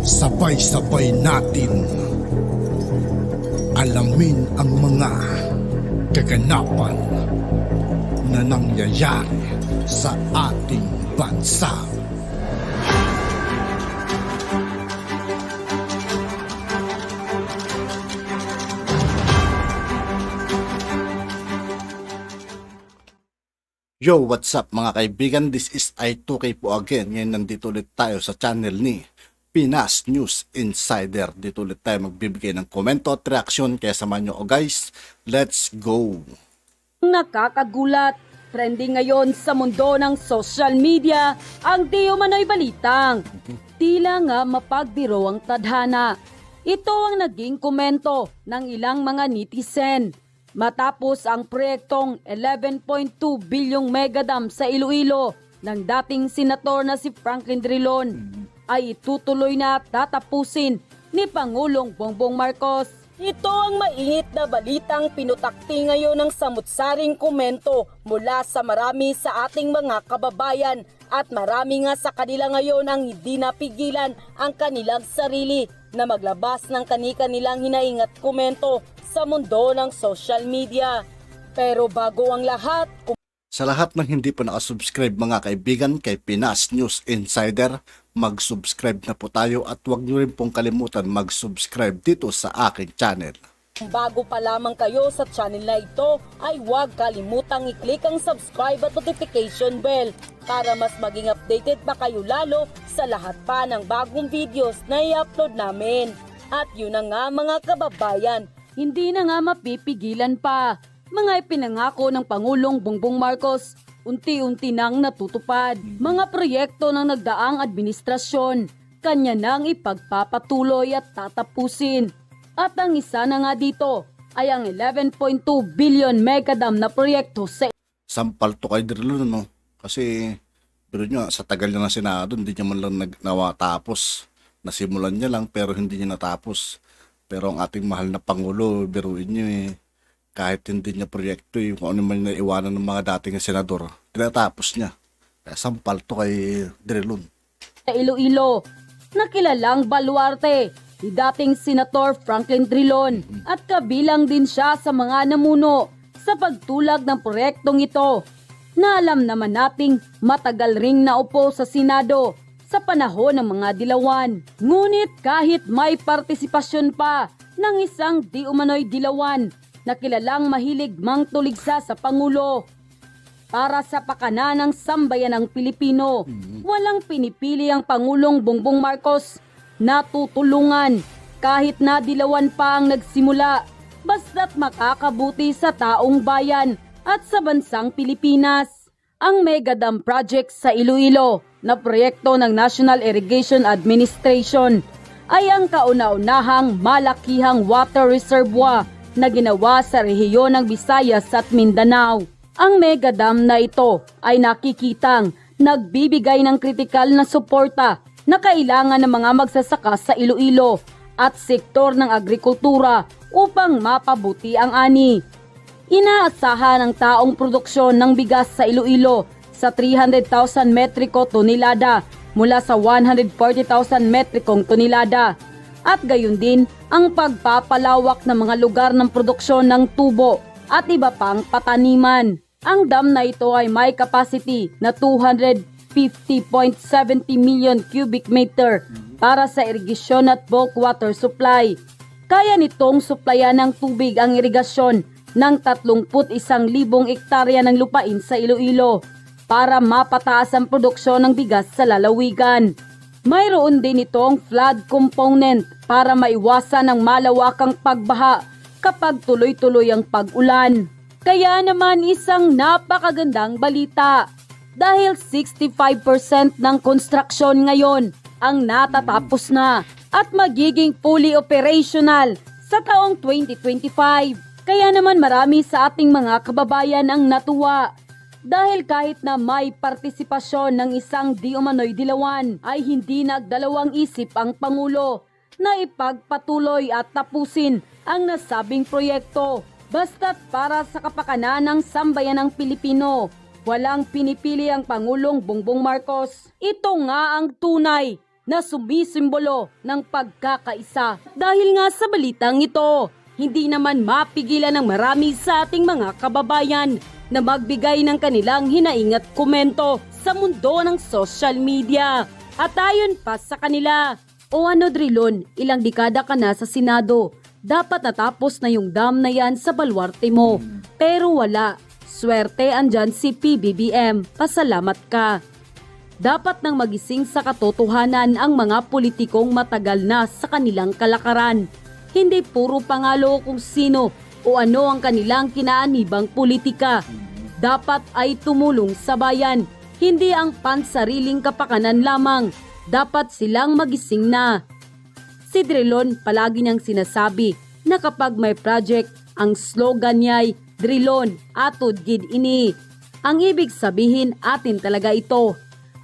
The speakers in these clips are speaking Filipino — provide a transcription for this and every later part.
Sabay-sabay natin alamin ang mga kaganapan na nangyayari sa ating bansa. Yo, what's up mga kaibigan? This is TOO KAYE po again. Ngayon nandito ulit tayo sa channel ni Pinas News Insider. Dito ulit tayo magbibigay ng komento at reaksyon. Kaya samahan nyo guys, let's go! Nakakagulat, trending ngayon sa mundo ng social media ang di umano'y balitang tila nga mapagbiro ang tadhana. Ito ang naging komento ng ilang mga netizen matapos ang proyektong 11.2 bilyong megadam sa Iloilo ng dating senator na si Franklin DRILON ay itutuloy na at tatapusin ni Pangulong Bongbong Marcos. Ito ang mainit na balitang pinutakti ngayon ng samut-saring komento mula sa marami sa ating mga kababayan at marami nga sa kanila ngayon ang hindi napigilan ang kanilang sarili na maglabas ng kani-kanilang hinaing at komento sa mundo ng social media. Pero bago ang lahat, sa lahat ng hindi pa nakasubscribe mga kaibigan kay Pinas News Insider, mag-subscribe na po tayo at huwag nyo rin pong kalimutan mag-subscribe dito sa aking channel. Kung bago pa lamang kayo sa channel na ito, ay huwag kalimutang i-click ang subscribe at notification bell para mas maging updated pa kayo lalo sa lahat pa ng bagong videos na i-upload namin. At yun na nga mga kababayan, hindi na nga mapipigilan pa. Mga ipinangako ng Pangulong Bongbong Marcos, unti-unti nang natutupad. Mga proyekto ng nagdaang administrasyon, kanya nang ipagpapatuloy at tatapusin. At ang isa na nga dito ay ang 11.2 billion megadam na proyekto sa Sampal to kay DRILON, no? Kasi pero nyo, sa tagal niya ng Senado, hindi niya man lang nawatapos. Nasimulan niya lang pero hindi niya natapos. Pero ang ating mahal na Pangulo, biruin niyo kahit hindi niya proyekto, kung ano man naiwanan ng mga dating senador, tinatapos niya. Kaya sampal to kay DRILON. Sa Iloilo, nakilalang baluarte ni dating Senator Franklin DRILON at kabilang din siya sa mga namuno sa pagtulag ng proyektong ito na alam naman nating matagal ring naupo sa Senado sa panahon ng mga dilawan. Ngunit kahit may partisipasyon pa ng isang di umano'y dilawan na kilalang mahilig mangtuligsa sa Pangulo para sa pakanan ng sambayan ng Pilipino, walang pinipili ang Pangulong Bongbong Marcos na tutulungan kahit na dilawan pa ang nagsimula basta't makakabuti sa taong bayan at sa bansang Pilipinas. Ang Megadam Project sa Iloilo na proyekto ng National Irrigation Administration ay ang kauna-unahang malakihang water reservoir na ginawa sa rehiyon ng Visayas at Mindanao. Ang megadam na ito ay nakikitang nagbibigay ng kritikal na suporta na kailangan ng mga magsasaka sa Iloilo at sektor ng agrikultura upang mapabuti ang ani. Inaasahan ang taong produksyon ng bigas sa Iloilo sa 300,000 metriko tonelada mula sa 140,000 metrikong tonelada. At gayon din ang pagpapalawak ng mga lugar ng produksyon ng tubo at iba pang pataniman. Ang dam na ito ay may capacity na 250.70 million cubic meter para sa irigasyon at bulk water supply. Kaya nitong suplayan ng tubig ang irigasyon ng 31,000 hektarya ng lupain sa Iloilo para mapataas ang produksyon ng bigas sa lalawigan. Mayroon din itong flood component para maiwasan ang malawakang pagbaha kapag tuloy-tuloy ang pag-ulan. Kaya naman isang napakagandang balita dahil 65% ng construction ngayon ang natatapos na at magiging fully operational sa taong 2025. Kaya naman marami sa ating mga kababayan ang natuwa. Dahil kahit na may partisipasyon ng isang di umano'y dilawan ay hindi nagdalawang isip ang Pangulo na ipagpatuloy at tapusin ang nasabing proyekto. Basta't para sa kapakanan ng sambayan ng Pilipino, walang pinipili ang Pangulong Bongbong Marcos. Ito nga ang tunay na sumisimbolo ng pagkakaisa. Dahil nga sa balitang ito, hindi naman mapigilan ng marami sa ating mga kababayan na magbigay ng kanilang hinaing at komento sa mundo ng social media. At ayon pa sa kanila, o ano Drilon, ilang dekada ka na sa Senado, dapat natapos na yung dam na yan sa baluarte mo. Pero wala, swerte andyan si PBBM, pasalamat ka. Dapat nang magising sa katotohanan ang mga politikong matagal na sa kanilang kalakaran. Hindi puro pangalo kung sino o ano ang kanilang kinaanibang politika. Dapat ay tumulong sa bayan, hindi ang pansariling kapakanan lamang. Dapat silang magising na. Si DRILON palagi niyang sinasabi na kapag may project, ang slogan niya ay DRILON, atod gid ini. Ang ibig sabihin atin talaga ito.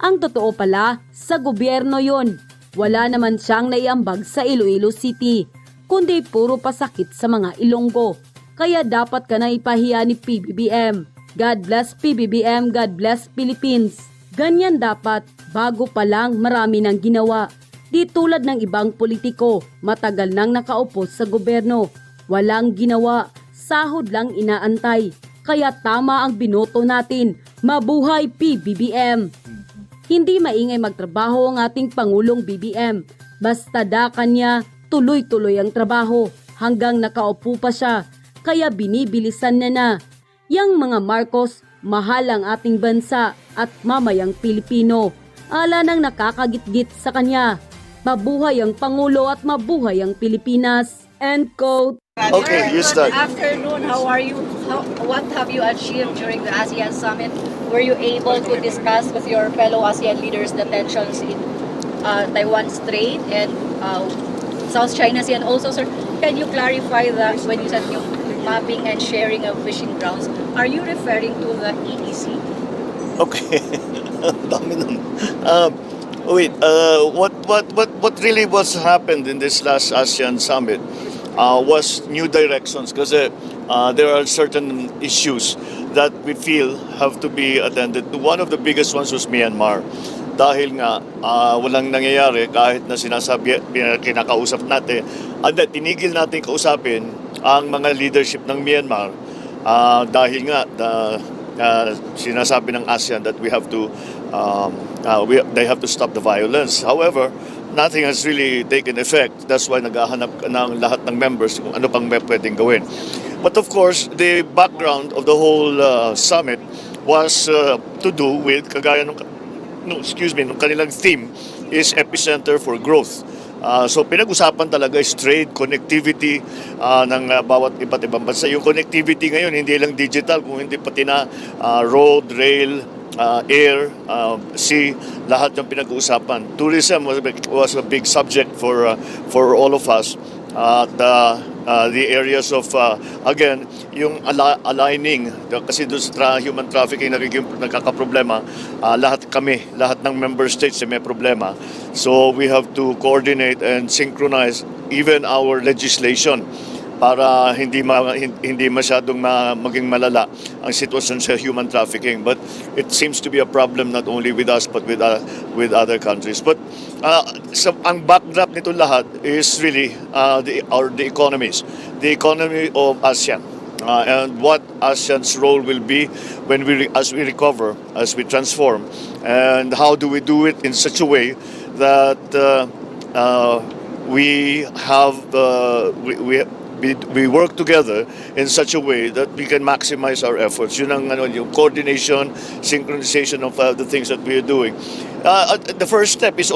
Ang totoo pala, sa gobyerno yon. Wala naman siyang naiambag sa Iloilo City, kundi puro pasakit sa mga Ilonggo. Kaya dapat ka na ipahiya ni PBBM. God bless PBBM, God bless Philippines. Ganyan dapat, bago pa lang marami nang ginawa. Di tulad ng ibang politiko, matagal nang nakaupo sa gobyerno. Walang ginawa, sahod lang inaantay. Kaya tama ang binoto natin, mabuhay PBBM. Hindi maingay magtrabaho ang ating Pangulong BBM. Basta dakan niya, tuloy-tuloy ang trabaho hanggang nakaupo pa siya. Kaya binibilisan na. Yang mga Marcos, mahal ang ating bansa at mamayang Pilipino. Ala nang nakakagitgit sa kanya. Mabuhay ang Pangulo at mabuhay ang Pilipinas. End quote. Okay, you start. Afternoon, how are you? What have you achieved during the ASEAN Summit? Were you able to discuss with your fellow ASEAN leaders the tensions in Taiwan Strait and South China Sea? And also, sir, can you clarify that when you said yung mapping and sharing of fishing grounds, are you referring to the EEC? Okay. Dami nun. What really was happened in this last ASEAN Summit was new directions kasi there are certain issues that we feel have to be attended to. One of the biggest ones was Myanmar. Dahil nga walang nangyayari kahit na sinasabi, kinakausap natin, at tinigil natin kausapin ang mga leadership ng Myanmar dahil nga sinasabi ng ASEAN that we have to they have to stop the violence. However, nothing has really taken effect. That's why naghahanap ng lahat ng members kung ano pang may pwedeng gawin. But of course, the background of the whole summit was to do with kagaya nung kanilang theme is epicenter for growth. So pinag-usapan talaga is trade, connectivity ng bawat iba't ibang bansa. Yung connectivity ngayon hindi lang digital, kung hindi pati na road, rail, air, sea, lahat yung pinag-uusapan. Tourism was a big subject for all of us. The areas of, again, yung aligning, kasi doon sa human trafficking nagkakaproblema, lahat ng member states may problema. So we have to coordinate and synchronize even our legislation para hindi masyadong maging malala ang sitwasyon sa human trafficking. But it seems to be a problem not only with us but with other countries. But ang backdrop nito lahat is really the economies. The economy of ASEAN. And what ASEAN's role will be as we recover, as we transform, and how do we do it in such a way that we work together in such a way that we can maximize our efforts. Yun ang yung coordination, synchronization of the things that we are doing. The first step is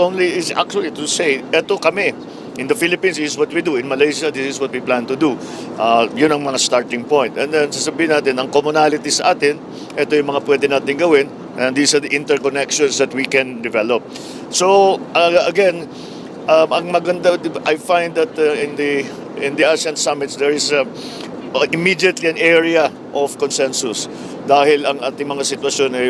actually to say, eto kami. In the Philippines, this is what we do. In Malaysia, this is what we plan to do. Yun ang mga starting point. And then sasabihin natin, ang commonality sa atin, ito yung mga pwede natin gawin. And these are the interconnections that we can develop. So, again, ang maganda, I find that in the ASEAN summits, there is immediately an area of consensus dahil ang ating mga sitwasyon ay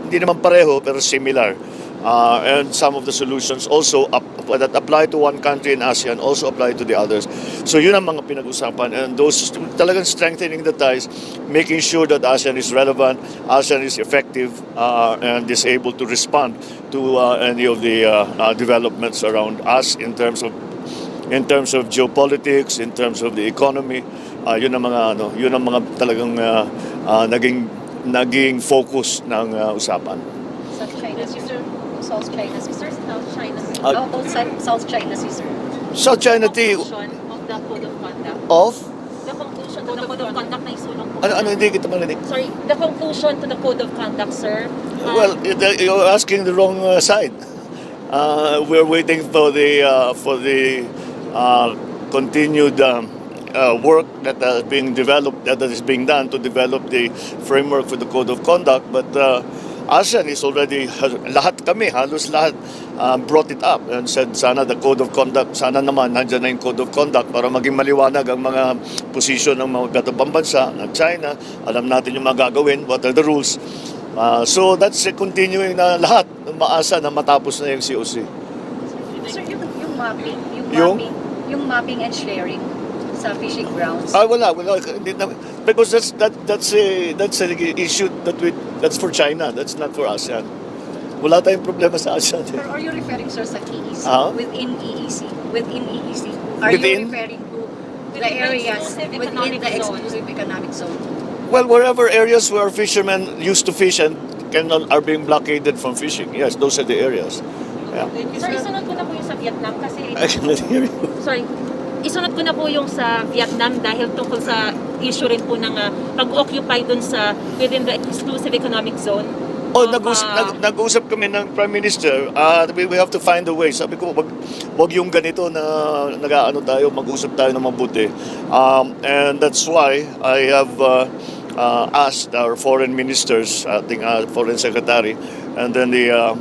hindi naman pareho pero similar. and some of the solutions also that apply to one country in ASEAN also apply to the others. So yun ang mga pinag-usapan, and those talagang strengthening the ties, making sure that ASEAN is relevant, ASEAN is effective, and is able to respond to any of the developments around us in terms of geopolitics, in terms of the economy. Yun ang mga talagang naging focus ng usapan. South China Sea, sir. South China Sea, sir. South China Sea. Uh, South China Sea, sir. South China Sea Conclusion of the code of conduct. of The conclusion to the code of conduct na isulong po. ano hindi kita marinig. Sorry, the conclusion to the code of conduct, sir. Well, you're asking the wrong side. We're waiting for the continued work that is being developed, that is being done to develop the framework for the code of conduct. But ASEAN is already, halos lahat brought it up and said sana the code of conduct, sana naman nandiyan na yung code of conduct para maging maliwanag ang mga posisyon ng mga gatong bansa ng China. Alam natin yung mga gagawin, what are the rules. So that's continuing na lahat maasa na matapos na yung COC. Sir, yung mapping, Yung? yung mapping and sharing sa fishing grounds. Wala. Hindi na, because that's a issue that's for China. That's not for ASEAN. Wala tayong problema sa ASEAN. Or are you referring, sir, sa EEC? Ah? Within EEC? Within EEC? Are Within? you referring to the Within the areas exclusive within economic the zone. exclusive economic zone? Well, wherever areas where fishermen used to fish and are being blockaded from fishing, yes, those are the areas. Yeah. Sir, isunod ko na po yung sa Vietnam kasi... I cannot hear you. Sorry. Isunod ko na po yung sa Vietnam dahil tungkol sa issue rin po ng pag-occupy dun sa within the exclusive economic zone. Oh, Of, nag-usap kami ng Prime Minister. We have to find a way. Sabi ko, wag yung ganito na nag-aano tayo, mag-usap tayo ng mabuti. And that's why I have asked our foreign ministers, ating foreign secretary, and then the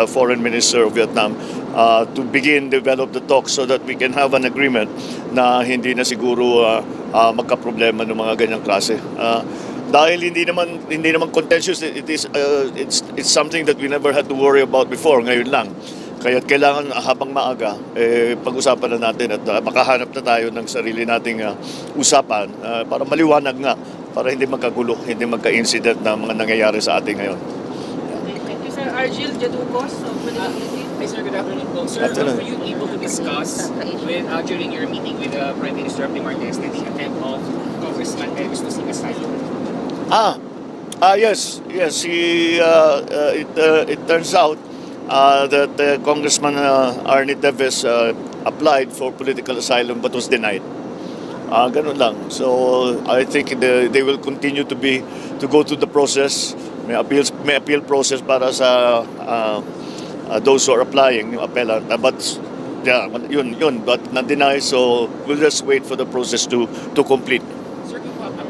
foreign minister of Vietnam to begin develop the talks so that we can have an agreement na hindi na siguro magka-problema ng mga ganyang klase. Dahil hindi naman contentious, it's something that we never had to worry about before, ngayon lang. Kaya kailangan habang maaga, pag-usapan na natin at makahanap na tayo ng sarili nating usapan para maliwanag nga, para hindi magkagulo, hindi magka-incident na mga nangyayari sa atin ngayon. Thank you, sir. Argil Jadukos of Manila. Hi, sir. Good afternoon po. Sir, Afternoon. were you able to discuss during your meeting with the Prime Minister of the Marquez the attempt of Congressman Elvis to seek asylum? Yes. It turns out that Congressman Arnie Teves applied for political asylum but was denied. Ganun lang. So I think they will continue to go through the process. May appeal process para sa those who are applying, yung appellant. But yeah, yun, but na-deny. So we'll just wait for the process to complete. Sir, follow-up.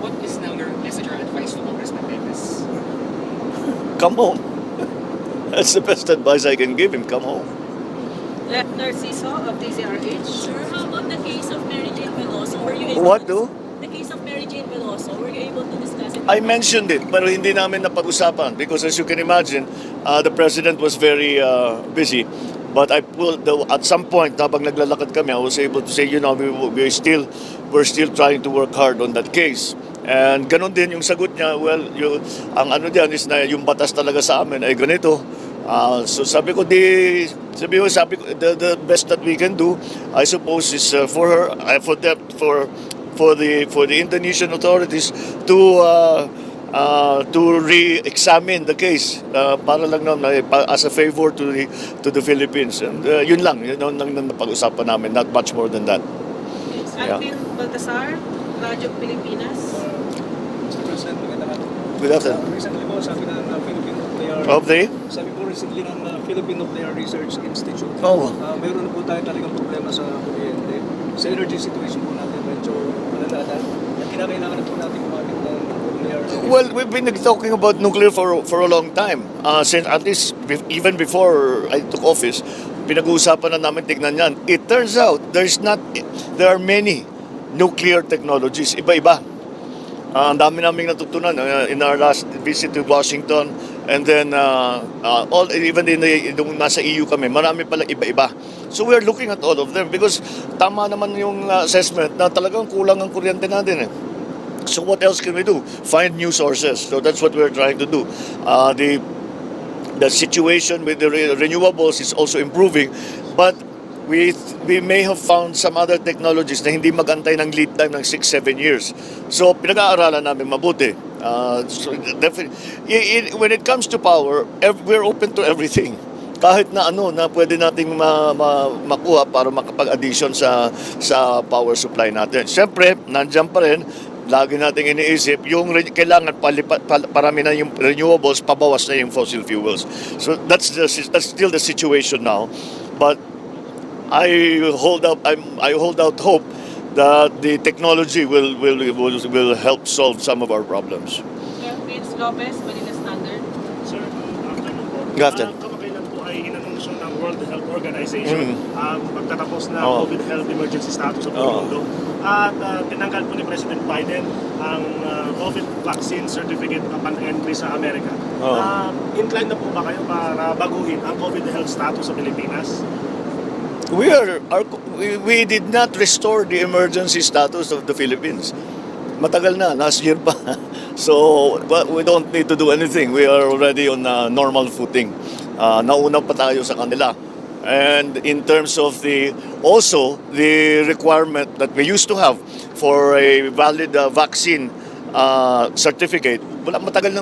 What is now your message or advice to Congressman Elvis? Come home. That's the best advice I can give him. Come home. Left Narciso of DZRH. Sir, how about the case of Mary Jane Veloso? Were you able What to, do? The case of Mary Jane Veloso, were you able to discuss it? I mentioned it, pero hindi namin napag-usapan because as you can imagine, the president was very busy. But at some point, habang naglalakad kami, I was able to say, we're still trying to work hard on that case. And ganun din yung sagot niya, ang ano diyan is na yung batas talaga sa amin ay ganito. So sabi ko, the best that we can do, I suppose, is for the Indonesian authorities to re-examine the case para lang naman as a favor to the Philippines. And yun lang napag-usapan namin, not much more than that. Yeah. Alvin Baltasar, Radyo Pilipinas. Mr. President, magandang hapon. Good afternoon. Recently po, sabi ng Philippine Nuclear... Sabi po recently ng Philippine Nuclear Research Institute. Mayroon na po tayo talagang problema sa kuryente. Sa energy situation po natin, medyo malalala. At kinakailangan na po natin gumamit ng nuclear... Well, we've been talking about nuclear for a long time. Since at least even before I took office, pinag-uusapan na namin tignan yan. It turns out there are many nuclear technologies, iba-iba. Ang dami naming natutunan in our last visit to Washington And then, even nung nasa EU kami, marami pala iba-iba. So we're looking at all of them because tama naman yung assessment na talagang kulang ang kuryente natin eh. So what else can we do? Find new sources. So that's what we're trying to do. The situation with the renewables is also improving, but we may have found some other technologies na hindi magantay ng lead time ng 6-7 years. So pinag-aaralan namin mabuti. So definitely, when it comes to power, we're open to everything. Kahit na na pwede nating makuha para makapag-addition sa power supply natin. Siyempre, nandiyan pa rin, lagi nating iniisip, yung kailangan parami na yung renewables, pabawas na yung fossil fuels. So that's still the situation now. But I hold out hope that the technology will help solve some of our problems. Sir, Vince Lopez, Manila Standard. Sir, afternoon po. Good afternoon. Kamakailan po ay inanunsyo ng World Health Organization ang pagtatapos na COVID health emergency status sa buong mundo. At tinanggal po ni President Biden ang COVID vaccine certificate upon entry sa Amerika. Inclined na po ba kayo para baguhin ang COVID health status sa Pilipinas? We did not restore the emergency status of the Philippines. Matagal na, last year pa. So, we don't need to do anything. We are already on a normal footing. Nauna pa tayo sa kanila. And in terms of the requirement that we used to have for a valid vaccine certificate, matagal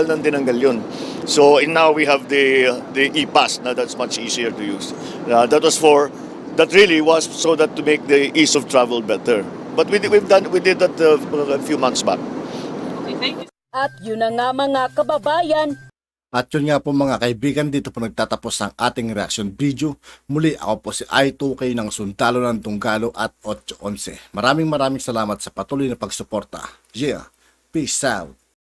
nang tinanggal yun. So now we have the e-pass. Now that's much easier to use. That really was so that to make the ease of travel better. But we did that a few months back. Okay, thank you. At yun na nga mga kababayan, At yun nga po mga kaibigan, dito po nagtatapos ang ating reaction video. Muli ako po si I2 Kay ng Sundalo ng Tunggalo at 811. Maraming salamat sa patuloy na pagsuporta. Yeah, peace out.